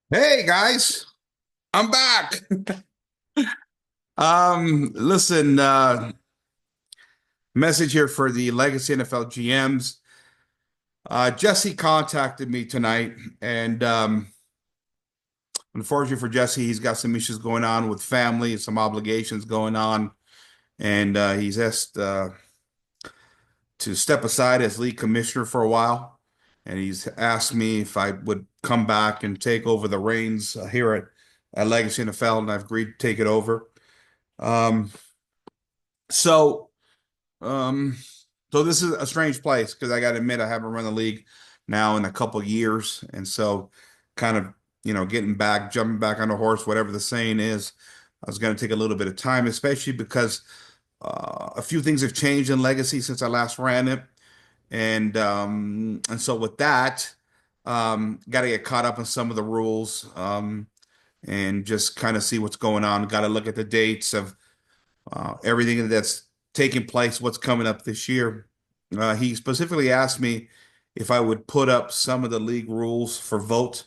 Hey guys, I'm back. Listen, message here for the Legacy NFL GMs. Jesse contacted me tonight, and unfortunately for Jesse, he's got some issues going on with family, some obligations going on, and he's asked to step aside as league commissioner for a while, and he's asked me if I would come back and take over the reins here at Legacy NFL, and I've agreed to take it over. Um, so. Um, so this is a strange place because I got to admit I haven't run the league now in a couple years, and so kind of getting back, jumping back on the horse, whatever the saying is. I was going to take a little bit of time, especially because a few things have changed in Legacy since I last ran it, and so with that, got to get caught up on some of the rules, and just kind of see what's going on. Got to look at the dates of everything that's taking place, what's coming up this year. He specifically asked me if I would put up some of the league rules for vote.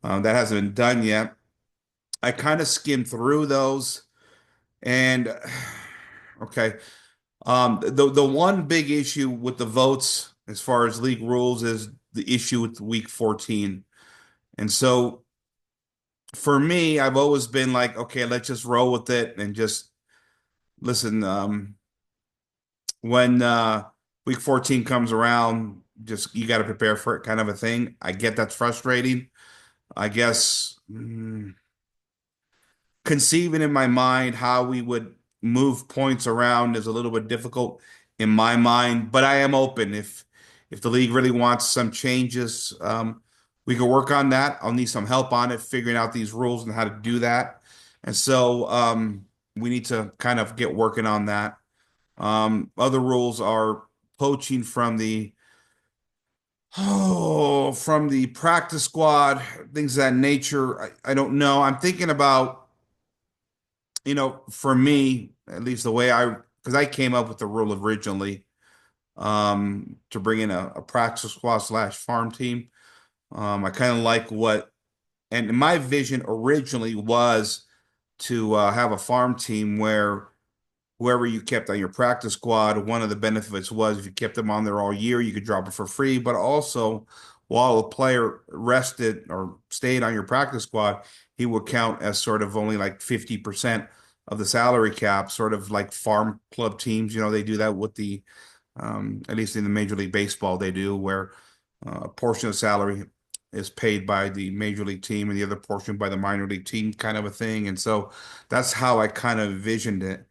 That hasn't been done yet. I kind of skimmed through those, and okay. The one big issue with the votes as far as league rules is the issue with week 14. And so for me, I've always been like, okay, let's just roll with it and just listen. When week 14 comes around, just you got to prepare for it kind of a thing. I get that's frustrating. I guess conceiving in my mind how we would move points around is a little bit difficult in my mind, but I am open if the league really wants some changes, we can work on that. I'll need some help on it, figuring out these rules and how to do that. And so we need to kind of get working on that. Other rules are poaching from the practice squad, things of that nature. I don't know. I'm thinking about, for me, at least the way because I came up with the rule originally, to bring in a practice squad slash farm team. I kind of like and my vision originally was to have a farm team where whoever you kept on your practice squad, one of the benefits was if you kept them on there all year, you could drop it for free. But also, while a player rested or stayed on your practice squad, he would count as sort of only like 50% of the salary cap, sort of like farm club teams. They do that with at least in the Major League Baseball, they do, where a portion of salary is paid by the major league team and the other portion by the minor league team, kind of a thing. And so that's how I kind of envisioned it.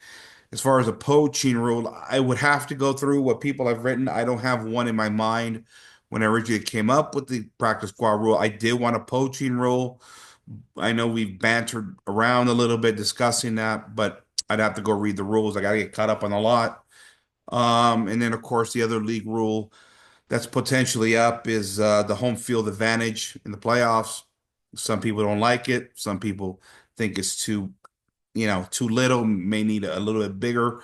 As far as a poaching rule, I would have to go through what people have written. I don't have one in my mind. When I originally came up with the practice squad rule, I did want a poaching rule. I know we've bantered around a little bit discussing that, but I'd have to go read the rules. I got to get caught up on a lot. And then, of course, the other league rule that's potentially up is the home field advantage in the playoffs. Some people don't like it. Some people think it's too little, may need a little bit bigger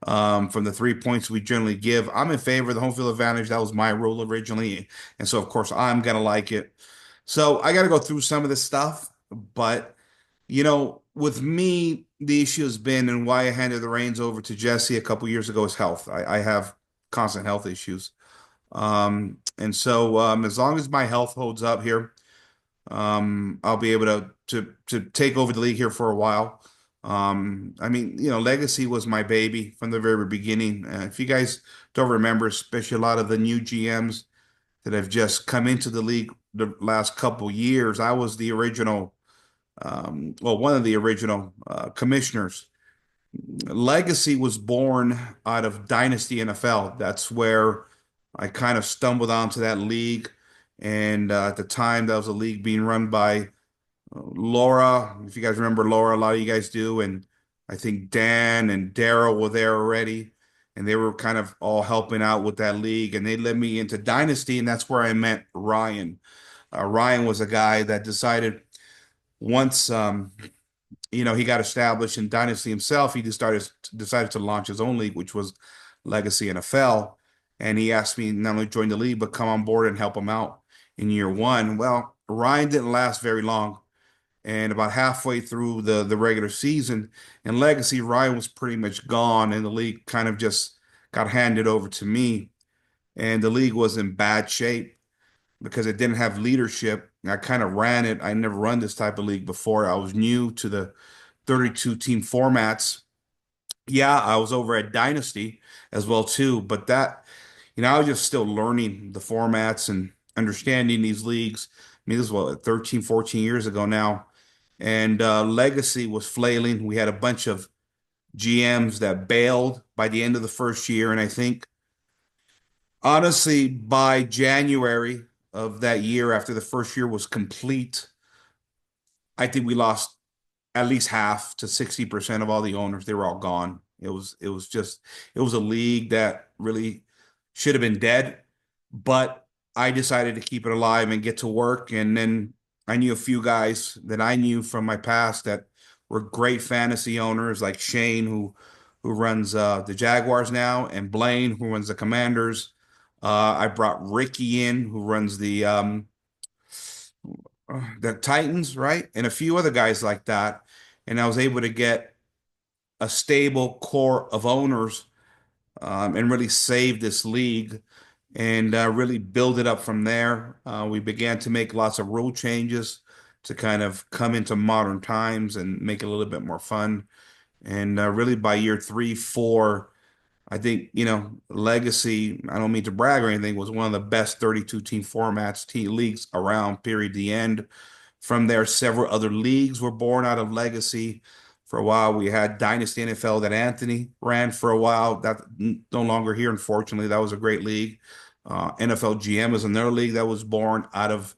from the 3 points we generally give. I'm in favor of the home field advantage. That was my rule originally. And so, of course, I'm going to like it. So I got to go through some of this stuff. But, with me, the issue has been and why I handed the reins over to Jesse a couple years ago is health. I have constant health issues. And so as long as my health holds up here, I'll be able to take over the league here for a while. I mean, Legacy was my baby from the very beginning. If you guys don't remember, especially a lot of the new GMs that have just come into the league the last couple years, I was the original, well, one of the original commissioners. Legacy was born out of Dynasty NFL. That's where I kind of stumbled onto that league. And at the time, that was a league being run by Laura. If you guys remember Laura, a lot of you guys do. And I think Dan and Daryl were there already. And they were kind of all helping out with that league. And they led me into Dynasty. And that's where I met Ryan. Ryan was a guy that decided once he got established in Dynasty himself. He just decided to launch his own league, which was Legacy NFL. And he asked me not only join the league, but come on board and help him out in year one. Well, Ryan didn't last very long. And about halfway through the regular season in Legacy, Ryan was pretty much gone, and the league kind of just got handed over to me. And the league was in bad shape because it didn't have leadership. I kind of ran it. I never run this type of league before. I was new to the 32 team formats. Yeah, I was over at Dynasty as well too, but I was just still learning the formats and understanding these leagues. I mean, this is what, 13, 14 years ago now. And Legacy was flailing. We had a bunch of GMs that bailed by the end of the first year. And I think, honestly, by January of that year, after the first year was complete, I think we lost at least half to 60% of all the owners. They were all gone. It was a league that really should have been dead, but I decided to keep it alive and get to work. And then I knew a few guys that I knew from my past that were great fantasy owners, like Shane, who runs the Jaguars now, and Blaine, who runs the Commanders. I brought Ricky in, who runs the Titans, right? And a few other guys like that. And I was able to get a stable core of owners, and really save this league and really build it up from there. We began to make lots of rule changes to kind of come into modern times and make it a little bit more fun. And really by year three, four, I think, Legacy, I don't mean to brag or anything, was one of the best 32 team formats, leagues around, period, the end. From there, several other leagues were born out of Legacy. For a while, we had Dynasty NFL that Anthony ran for a while. That no longer here, unfortunately. That was a great league. NFL GM is another league that was born out of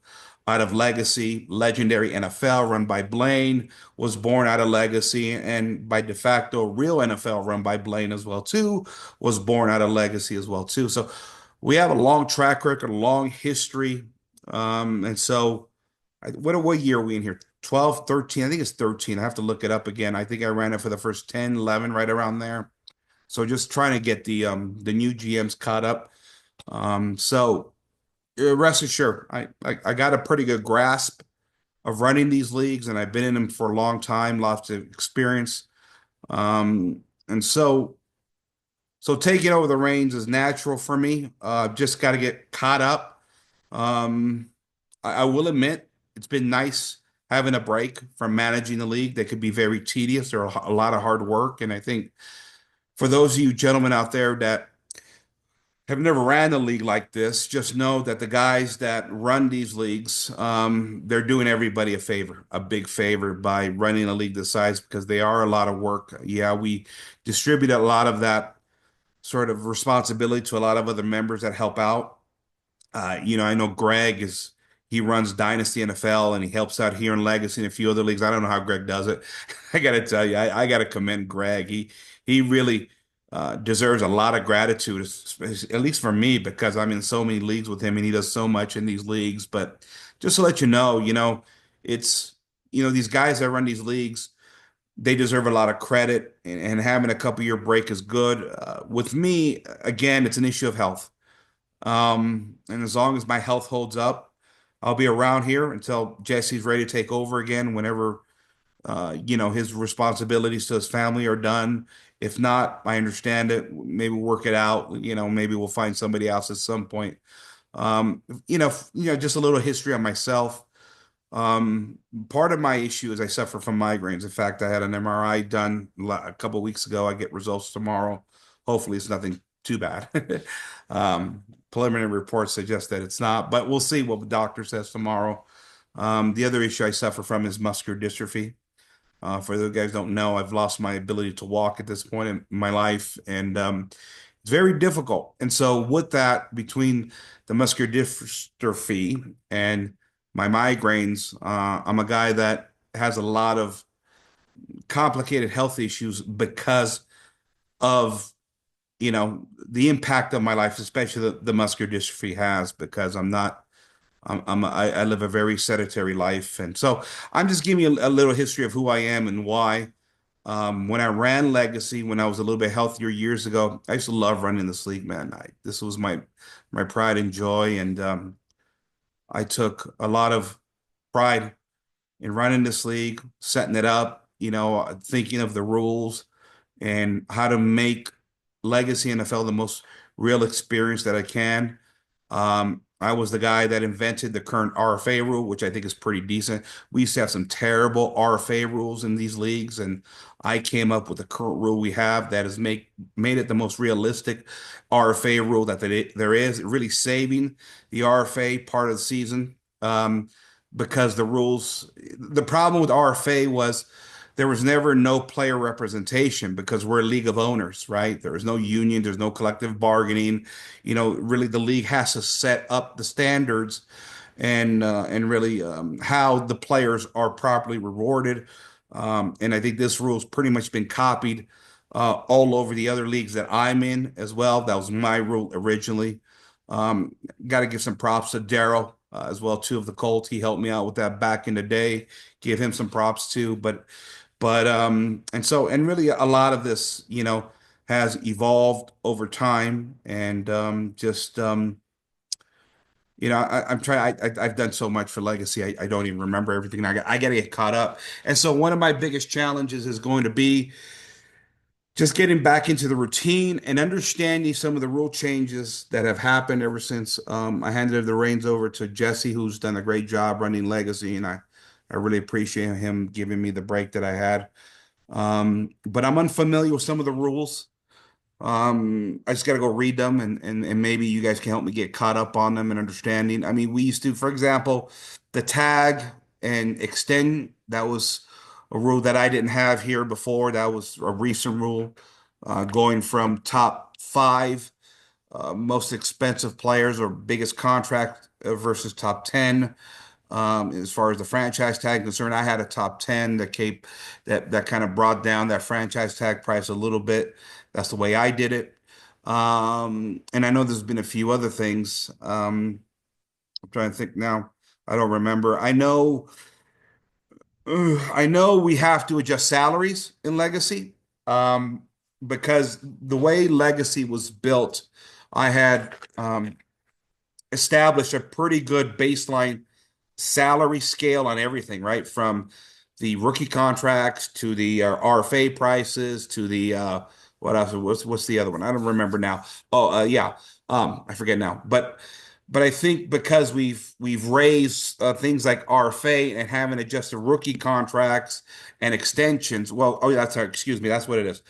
Legacy. Legendary NFL, run by Blaine, was born out of Legacy, and by de facto, Real NFL, run by Blaine as well too, was born out of Legacy as well too. So we have a long track record, a long history, and so. What year are we in here? 12, 13. I think it's 13. I have to look it up again. I think I ran it for the first 10, 11, right around there. So just trying to get the new GMs caught up. So rest assured, I got a pretty good grasp of running these leagues, and I've been in them for a long time, lots of experience. And so taking over the reins is natural for me. Just got to get caught up. Um, I will admit it's been nice having a break from managing the league. That could be very tedious. There are a lot of hard work. And I think for those of you gentlemen out there that have never ran a league like this, just know that the guys that run these leagues, they're doing everybody a favor, a big favor by running a league this size because they are a lot of work. Yeah, we distribute a lot of that sort of responsibility to a lot of other members that help out. I know Greg he runs Dynasty NFL and he helps out here in Legacy and a few other leagues. I don't know how Greg does it. I got to tell you, I got to commend Greg. He really deserves a lot of gratitude, at least for me, because I'm in so many leagues with him and he does so much in these leagues. But just to let it's these guys that run these leagues, they deserve a lot of credit, and having a couple year break is good. With me, again, it's an issue of health. And as long as my health holds up, I'll be around here until Jesse's ready to take over again whenever his responsibilities to his family are done. If not, I understand it. Maybe work it out. Maybe we'll find somebody else at some point. Just a little history on myself. Part of my issue is I suffer from migraines. In fact, I had an MRI done a couple of weeks ago. I get results tomorrow. Hopefully, it's nothing too bad. Preliminary reports suggest that it's not, but we'll see what the doctor says tomorrow. The other issue I suffer from is muscular dystrophy. For those guys who don't know, I've lost my ability to walk at this point in my life, and it's very difficult. And so, with that, between the muscular dystrophy and my migraines, I'm a guy that has a lot of complicated health issues because of the impact of my life, especially the muscular dystrophy has, because I live a very sedentary life. And so I'm just giving you a little history of who I am and why. When I ran Legacy, when I was a little bit healthier years ago, I used to love running this league, man. This was my pride and joy. And I took a lot of pride in running this league, setting it up, thinking of the rules and how to make Legacy NFL the most real experience that I can. I was the guy that invented the current RFA rule, which I think is pretty decent. We used to have some terrible RFA rules in these leagues, and I came up with the current rule we have that has made it the most realistic RFA rule that there is, really saving the RFA part of the season. Because the problem with RFA was there was never no player representation because we're a league of owners, right? There is no union, there's no collective bargaining. Really the league has to set up the standards and really how the players are properly rewarded. And I think this rule's pretty much been copied all over the other leagues that I'm in as well. That was my rule originally. Got to give some props to Daryl as well too of the Colts. He helped me out with that back in the day. Give him some props too. And really a lot of this, has evolved over time and I'm trying. I've done so much for Legacy. I don't even remember everything. I got to get caught up. And so one of my biggest challenges is going to be just getting back into the routine and understanding some of the rule changes that have happened ever since I handed the reins over to Jesse, who's done a great job running Legacy, and I really appreciate him giving me the break that I had. But I'm unfamiliar with some of the rules. I just got to go read them and maybe you guys can help me get caught up on them and understanding. I mean, we used to, for example, the tag and extend, that was a rule that I didn't have here before. That was a recent rule, going from top five most expensive players or biggest contract versus top 10. As far as the franchise tag concerned, I had a top 10 that kind of brought down that franchise tag price a little bit. That's the way I did it. And I know there's been a few other things. I'm trying to think now. I don't remember. I know we have to adjust salaries in Legacy. Um, because the way Legacy was built, I had established a pretty good baseline salary scale on everything, right? From the rookie contracts to the RFA prices to the what else? What's the other one? I don't remember now. Oh, yeah. I forget now. But I think because we've raised things like RFA and haven't adjusted rookie contracts and extensions. Well, oh, yeah, excuse me. That's what it is.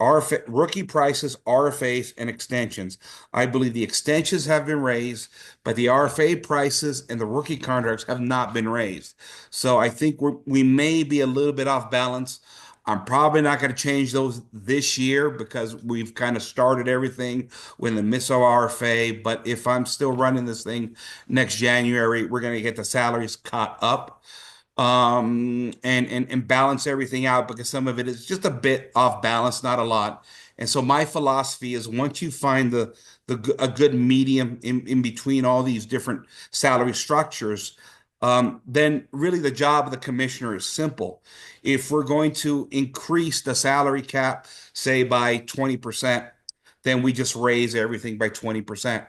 RFA, rookie prices, RFAs, and extensions. I believe the extensions have been raised, but the RFA prices and the rookie contracts have not been raised. So I think we may be a little bit off balance. I'm probably not going to change those this year because we've kind of started everything with the MISO RFA. But if I'm still running this thing next January, we're going to get the salaries caught up and balance everything out because some of it is just a bit off balance, not a lot. And so my philosophy is once you find a good medium in between all these different salary structures, then really the job of the commissioner is simple. If we're going to increase the salary cap, say by 20%, then we just raise everything by 20%.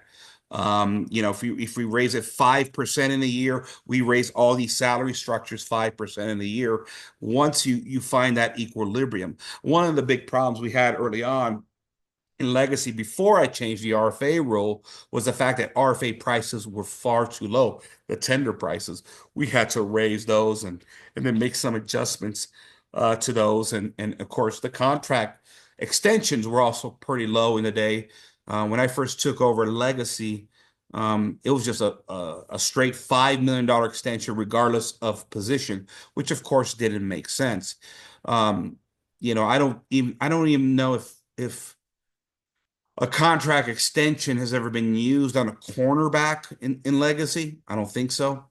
If we raise it 5% in a year, we raise all these salary structures 5% in a year. Once you find that equilibrium, one of the big problems we had early on in Legacy before I changed the RFA rule was the fact that RFA prices were far too low. The tender prices, we had to raise those and then make some adjustments to those. And of course, the contract extensions were also pretty low in the day. When I first took over Legacy, it was just a straight $5 million extension, regardless of position, which of course didn't make sense. Um, I don't even know if a contract extension has ever been used on a cornerback in Legacy. I don't think so.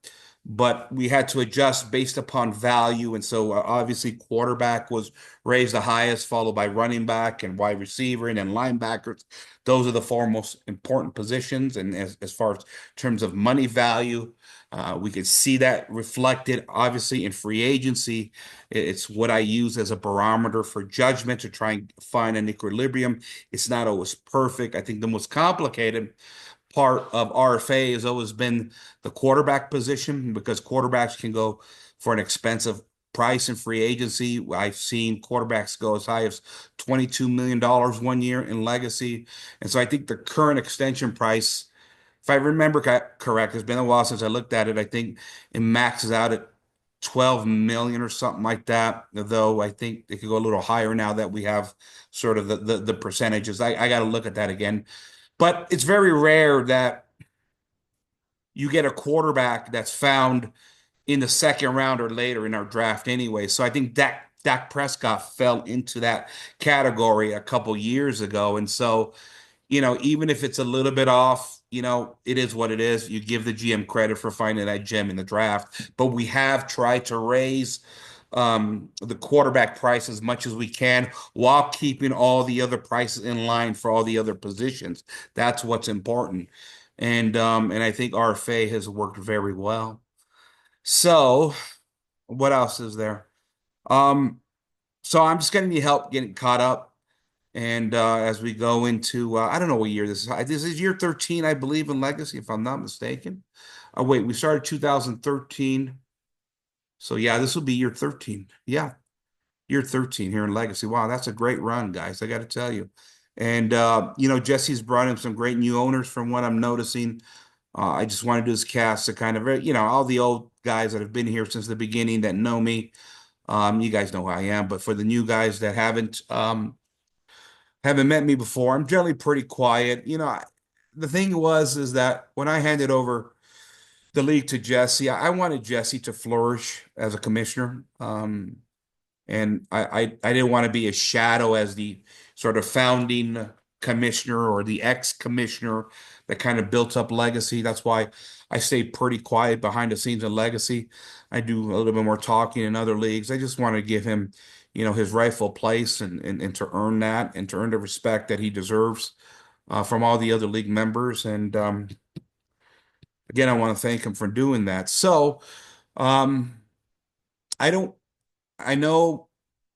But we had to adjust based upon value. And so obviously quarterback was raised the highest, followed by running back and wide receiver and then linebackers. Those are the four most important positions. And as far as terms of money value, we could see that reflected obviously in free agency. It's what I use as a barometer for judgment to try and find an equilibrium. It's not always perfect. I think the most complicated part of RFA has always been the quarterback position because quarterbacks can go for an expensive price in free agency. I've seen quarterbacks go as high as $22 million one year in legacy. And so I think the current extension price, if I remember correct, it's been a while since I looked at it. I think it maxes out at 12 million or something like that. Though I think it could go a little higher now that we have sort of the percentages. I got to look at that again. But it's very rare that you get a quarterback that's found in the second round or later in our draft anyway. So I think Dak Prescott fell into that category a couple years ago. And so, even if it's a little bit off, it is what it is. You give the GM credit for finding that gem in the draft. But we have tried to raise the quarterback price as much as we can while keeping all the other prices in line for all the other positions. That's what's important. And I think RFA has worked very well. So what else is there? Um, so I'm just gonna need help getting caught up. And as we go into, I don't know what year this is. This is year 13, I believe, in Legacy, if I'm not mistaken. Wait, we started 2013. So yeah, this will be year 13. Yeah, year 13 here in Legacy. Wow, that's a great run, guys. I got to tell you. And Jesse's brought in some great new owners from what I'm noticing. I just want to do this cast to kind of, all the old guys that have been here since the beginning that know me. You guys know who I am, but for the new guys that haven't met me before, I'm generally pretty quiet. The thing is that when I handed over the league to Jesse, I wanted Jesse to flourish as a commissioner. And I didn't want to be a shadow as the sort of founding commissioner or the ex-commissioner that kind of built up Legacy. That's why I stay pretty quiet behind the scenes in Legacy. I do a little bit more talking in other leagues. I just want to give him, his rightful place and to earn that and to earn the respect that he deserves from all the other league members. And again, I want to thank him for doing that. So um, I don't I know,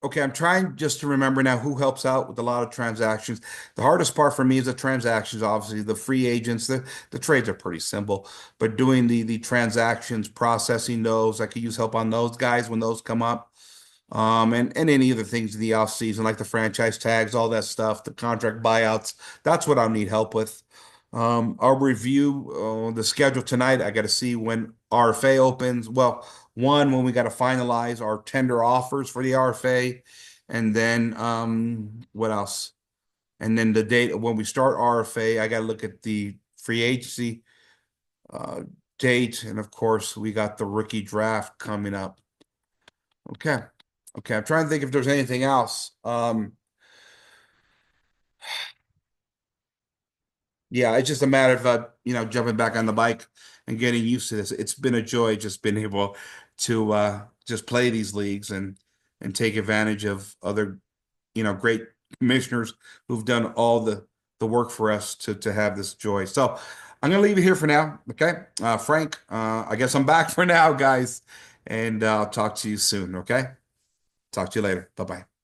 okay, I'm trying just to remember now who helps out with a lot of transactions. The hardest part for me is the transactions, obviously, the free agents, the trades are pretty simple, but doing the transactions, processing those, I could use help on those guys when those come up. And any other things in the off season, like the franchise tags, all that stuff, the contract buyouts, that's what I'll need help with. I'll review the schedule tonight. I got to see when RFA opens. Well, one, when we got to finalize our tender offers for the RFA, and then what else? And then the date when we start RFA, I got to look at the free agency uh, date, and of course, we got the rookie draft coming up. Okay, okay. I'm trying to think if there's anything else. Yeah, it's just a matter of jumping back on the bike and getting used to this. It's been a joy just being able to just play these leagues and take advantage of other, great commissioners who've done all the work for us to have this joy. So I'm gonna leave it here for now. Okay. Frank, I guess I'm back for now, guys. And I'll talk to you soon, okay? Talk to you later. Bye-bye.